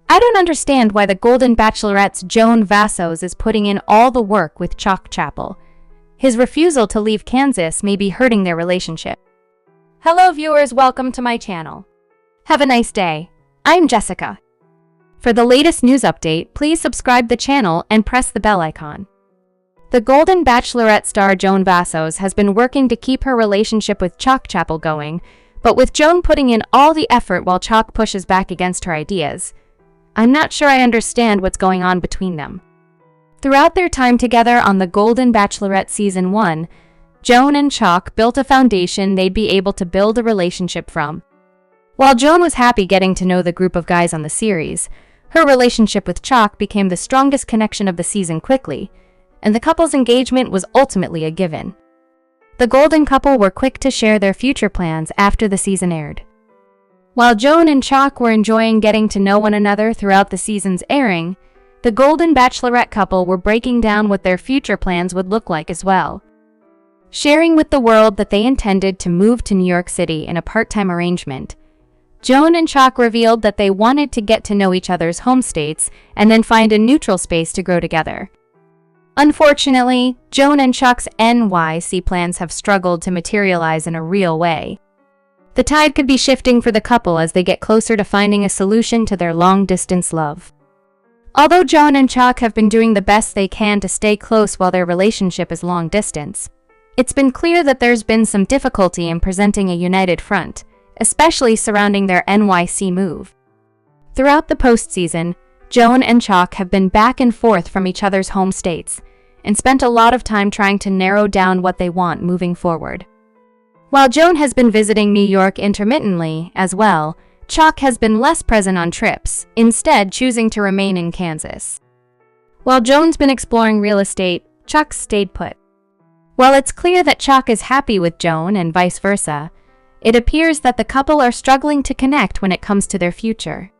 I don't understand why the Golden Bachelorette's Joan Vassos is putting in all the work with Chock Chapel. His refusal to leave Kansas may be hurting their relationship. Hello viewers, welcome to my channel. Have a nice day. I'm Jessica. For the latest news update, please subscribe the channel and press the bell icon. The Golden Bachelorette star Joan Vassos has been working to keep her relationship with Chock Chapel going, but with Joan putting in all the effort while Chock pushes back against her ideas, I'm not sure I understand what's going on between them. Throughout their time together on the Golden Bachelorette Season 1, Joan and Chock built a foundation they'd be able to build a relationship from. While Joan was happy getting to know the group of guys on the series, her relationship with Chock became the strongest connection of the season quickly, and the couple's engagement was ultimately a given. The Golden couple were quick to share their future plans after the season aired. While Joan and Chock were enjoying getting to know one another throughout the season's airing, the Golden Bachelorette couple were breaking down what their future plans would look like as well. Sharing with the world that they intended to move to New York City in a part-time arrangement, Joan and Chock revealed that they wanted to get to know each other's home states and then find a neutral space to grow together. Unfortunately, Joan and Chock's NYC plans have struggled to materialize in a real way. The tide could be shifting for the couple as they get closer to finding a solution to their long-distance love. Although Joan and Chock have been doing the best they can to stay close while their relationship is long-distance, it's been clear that there's been some difficulty in presenting a united front, especially surrounding their NYC move. Throughout the postseason, Joan and Chock have been back and forth from each other's home states and spent a lot of time trying to narrow down what they want moving forward. While Joan has been visiting New York intermittently as well, Chock has been less present on trips, instead choosing to remain in Kansas. While Joan's been exploring real estate, Chock stayed put. While it's clear that Chock is happy with Joan and vice versa, it appears that the couple are struggling to connect when it comes to their future.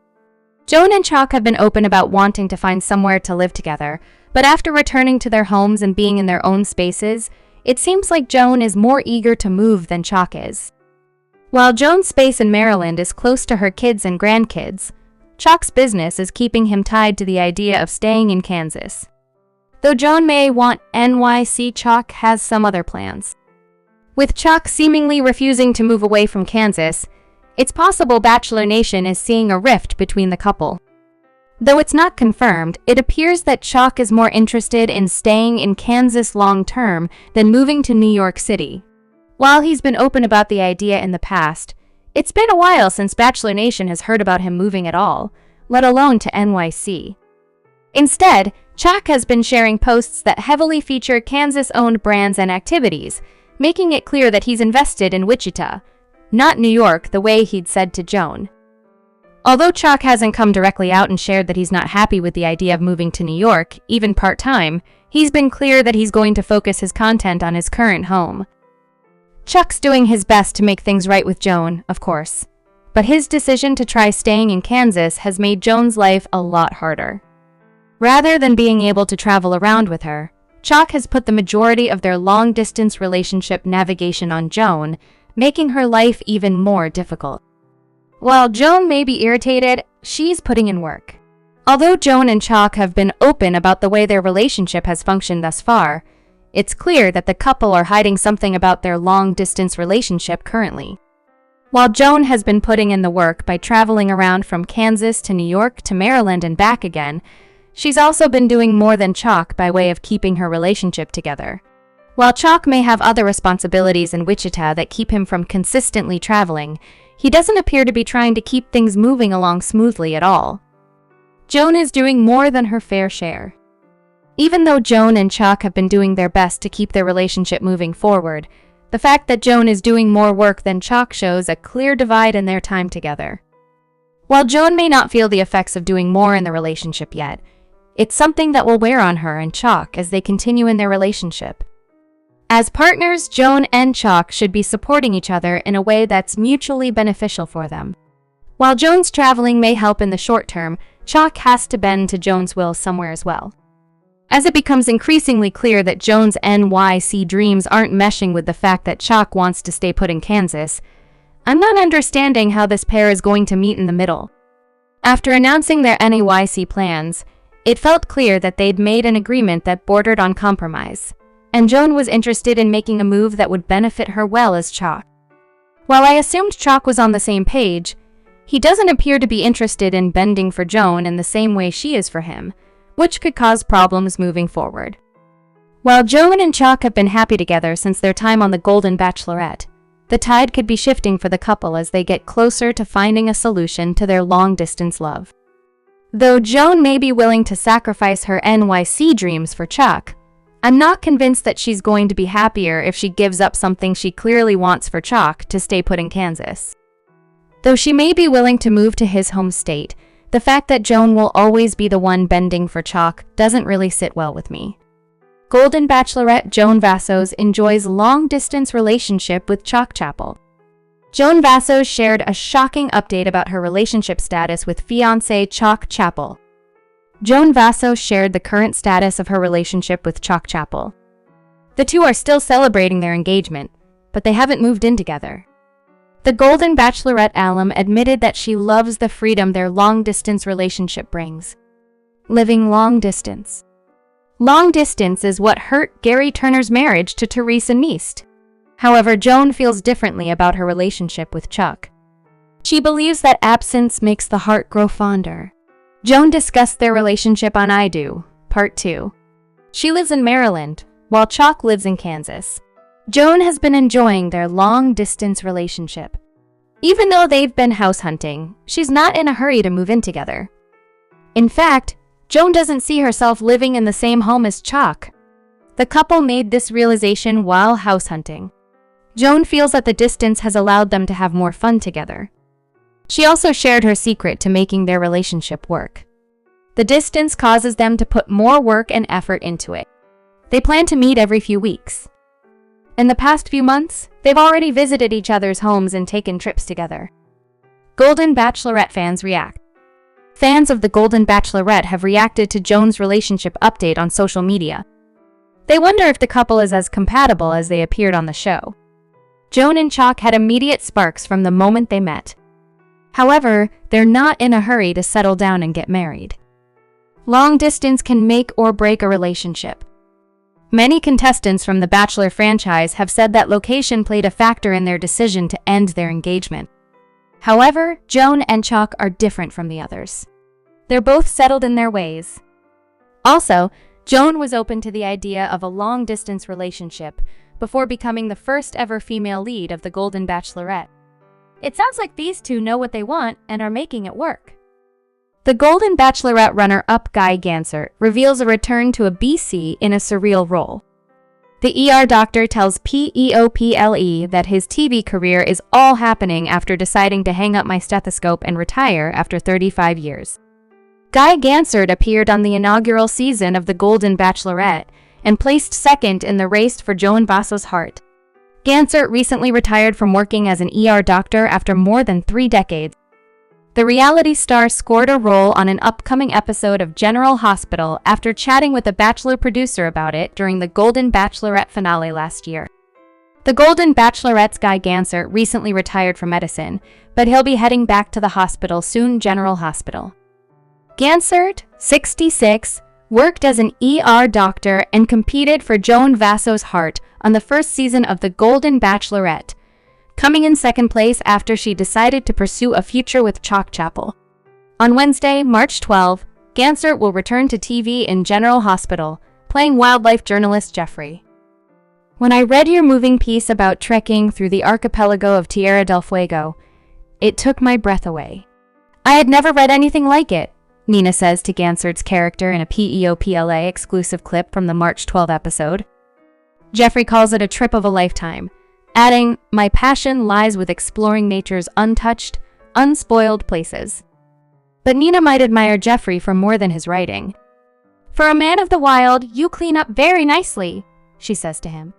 Joan and Chock have been open about wanting to find somewhere to live together, but after returning to their homes and being in their own spaces, it seems like Joan is more eager to move than Chock is. While Joan's space in Maryland is close to her kids and grandkids, Chock's business is keeping him tied to the idea of staying in Kansas. Though Joan may want NYC, Chock has some other plans. With Chock seemingly refusing to move away from Kansas, it's possible Bachelor Nation is seeing a rift between the couple. Though it's not confirmed, it appears that Chock is more interested in staying in Kansas long-term than moving to New York City. While he's been open about the idea in the past, it's been a while since Bachelor Nation has heard about him moving at all, let alone to NYC. Instead, Chock has been sharing posts that heavily feature Kansas-owned brands and activities, making it clear that he's invested in Wichita, not New York the way he'd said to Joan. Although Chock hasn't come directly out and shared that he's not happy with the idea of moving to New York, even part-time, he's been clear that he's going to focus his content on his current home. Chock's doing his best to make things right with Joan, of course, but his decision to try staying in Kansas has made Joan's life a lot harder. Rather than being able to travel around with her, Chock has put the majority of their long-distance relationship navigation on Joan, making her life even more difficult. While Joan may be irritated, she's putting in work. Although Joan and Chock have been open about the way their relationship has functioned thus far, it's clear that the couple are hiding something about their long-distance relationship currently. While Joan has been putting in the work by traveling around from Kansas to New York to Maryland and back again, she's also been doing more than Chock by way of keeping her relationship together. While Chock may have other responsibilities in Wichita that keep him from consistently traveling, he doesn't appear to be trying to keep things moving along smoothly at all. Joan is doing more than her fair share. Even though Joan and Chock have been doing their best to keep their relationship moving forward, the fact that Joan is doing more work than Chock shows a clear divide in their time together. While Joan may not feel the effects of doing more in the relationship yet, it's something that will wear on her and Chock as they continue in their relationship. As partners, Joan and Chock should be supporting each other in a way that's mutually beneficial for them. While Joan's traveling may help in the short term, Chock has to bend to Joan's will somewhere as well. As it becomes increasingly clear that Joan's NYC dreams aren't meshing with the fact that Chock wants to stay put in Kansas, I'm not understanding how this pair is going to meet in the middle. After announcing their NYC plans, it felt clear that they'd made an agreement that bordered on compromise, and Joan was interested in making a move that would benefit her well as Chock. While I assumed Chock was on the same page, he doesn't appear to be interested in bending for Joan in the same way she is for him, which could cause problems moving forward. While Joan and Chock have been happy together since their time on The Golden Bachelorette, the tide could be shifting for the couple as they get closer to finding a solution to their long-distance love. Though Joan may be willing to sacrifice her NYC dreams for Chock, I'm not convinced that she's going to be happier if she gives up something she clearly wants for Chock to stay put in Kansas. Though she may be willing to move to his home state, the fact that Joan will always be the one bending for Chock doesn't really sit well with me. Golden Bachelorette Joan Vassos enjoys long-distance relationship with Chock Chapel. Joan Vassos shared a shocking update about her relationship status with fiancé Chock Chapel. Joan Vassos shared the current status of her relationship with Chock Chapel. The two are still celebrating their engagement, but they haven't moved in together. The Golden Bachelorette alum admitted that she loves the freedom their long-distance relationship brings. Living long distance. Long distance is what hurt Gary Turner's marriage to Teresa Neist. However, Joan feels differently about her relationship with Chock. She believes that absence makes the heart grow fonder. Joan discussed their relationship on I Do, Part 2. She lives in Maryland, while Chock lives in Kansas. Joan has been enjoying their long-distance relationship. Even though they've been house hunting, she's not in a hurry to move in together. In fact, Joan doesn't see herself living in the same home as Chock. The couple made this realization while house hunting. Joan feels that the distance has allowed them to have more fun together. She also shared her secret to making their relationship work. The distance causes them to put more work and effort into it. They plan to meet every few weeks. In the past few months, they've already visited each other's homes and taken trips together. Golden Bachelorette fans react. Fans of The Golden Bachelorette have reacted to Joan's relationship update on social media. They wonder if the couple is as compatible as they appeared on the show. Joan and Chock had immediate sparks from the moment they met. However, they're not in a hurry to settle down and get married. Long distance can make or break a relationship. Many contestants from the Bachelor franchise have said that location played a factor in their decision to end their engagement. However, Joan and Chock are different from the others. They're both settled in their ways. Also, Joan was open to the idea of a long-distance relationship before becoming the first ever female lead of The Golden Bachelorette. It sounds like these two know what they want and are making it work. The Golden Bachelorette runner-up Guy Gansert reveals a return to a BC in a surreal role. The ER doctor tells PEOPLE that his TV career is all happening after deciding to hang up my stethoscope and retire after 35 years. Guy Gansert appeared on the inaugural season of The Golden Bachelorette and placed second in the race for Joan Vassos' heart. Gansert recently retired from working as an ER doctor after more than 3 decades. The reality star scored a role on an upcoming episode of General Hospital after chatting with a Bachelor producer about it during the Golden Bachelorette finale last year. The Golden Bachelorette's Guy Gansert recently retired from medicine, but he'll be heading back to the hospital soon. General Hospital. Gansert, 66, worked as an ER doctor and competed for Joan Vassos' heart on the first season of The Golden Bachelorette, coming in second place after she decided to pursue a future with Chock Chapel. On Wednesday, March 12, Gansert will return to TV in General Hospital, playing wildlife journalist Jeffrey. When I read your moving piece about trekking through the archipelago of Tierra del Fuego, it took my breath away. I had never read anything like it, Nina says to Gansert's character in a PEOPLA exclusive clip from the March 12 episode. Jeffrey calls it a trip of a lifetime, adding, "My passion lies with exploring nature's untouched, unspoiled places." But Nina might admire Jeffrey for more than his writing. "For a man of the wild, you clean up very nicely," she says to him.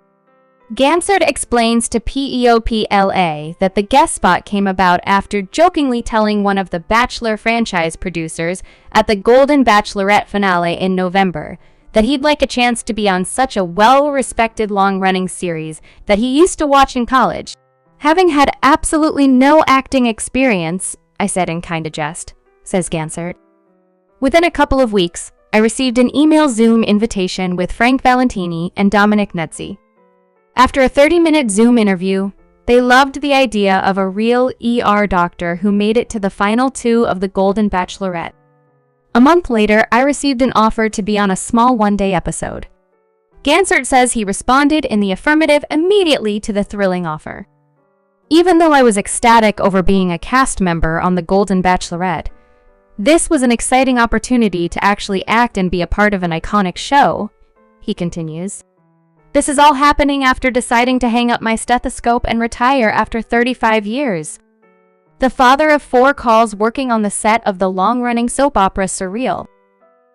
Gansert explains to PEOPLA that the guest spot came about after jokingly telling one of the Bachelor franchise producers at the Golden Bachelorette finale in November that he'd like a chance to be on such a well-respected long-running series that he used to watch in college. "Having had absolutely no acting experience," I said in kinda jest, says Gansert. Within a couple of weeks, I received an email Zoom invitation with Frank Valentini and Dominic Netzi. After a 30-minute Zoom interview, they loved the idea of a real ER doctor who made it to the final 2 of the Golden Bachelorette. A month later, I received an offer to be on a small one-day episode. Gansert says he responded in the affirmative immediately to the thrilling offer. Even though I was ecstatic over being a cast member on the Golden Bachelorette, this was an exciting opportunity to actually act and be a part of an iconic show, he continues. This is all happening after deciding to hang up my stethoscope and retire after 35 years. The father of 4 calls working on the set of the long-running soap opera Surreal.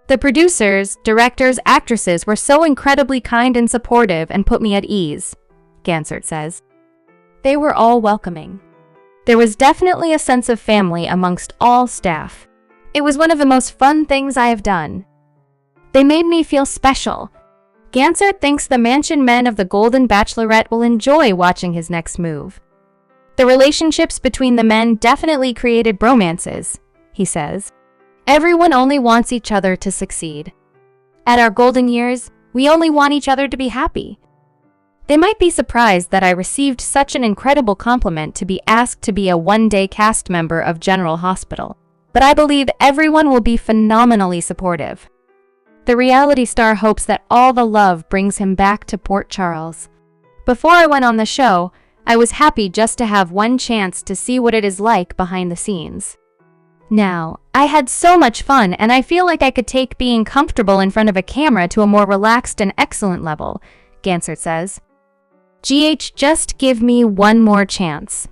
The producers, directors, actresses were so incredibly kind and supportive and put me at ease, Gansert says. They were all welcoming. There was definitely a sense of family amongst all staff. It was one of the most fun things I have done. They made me feel special. Gansert thinks the mansion men of the Golden Bachelorette will enjoy watching his next move. The relationships between the men definitely created bromances, he says. Everyone only wants each other to succeed. At our golden years, we only want each other to be happy. They might be surprised that I received such an incredible compliment to be asked to be a one-day cast member of General Hospital, but I believe everyone will be phenomenally supportive. The reality star hopes that all the love brings him back to Port Charles. Before I went on the show, I was happy just to have one chance to see what it is like behind the scenes. Now, I had so much fun and I feel like I could take being comfortable in front of a camera to a more relaxed and excellent level, Gansert says. GH, just give me one more chance.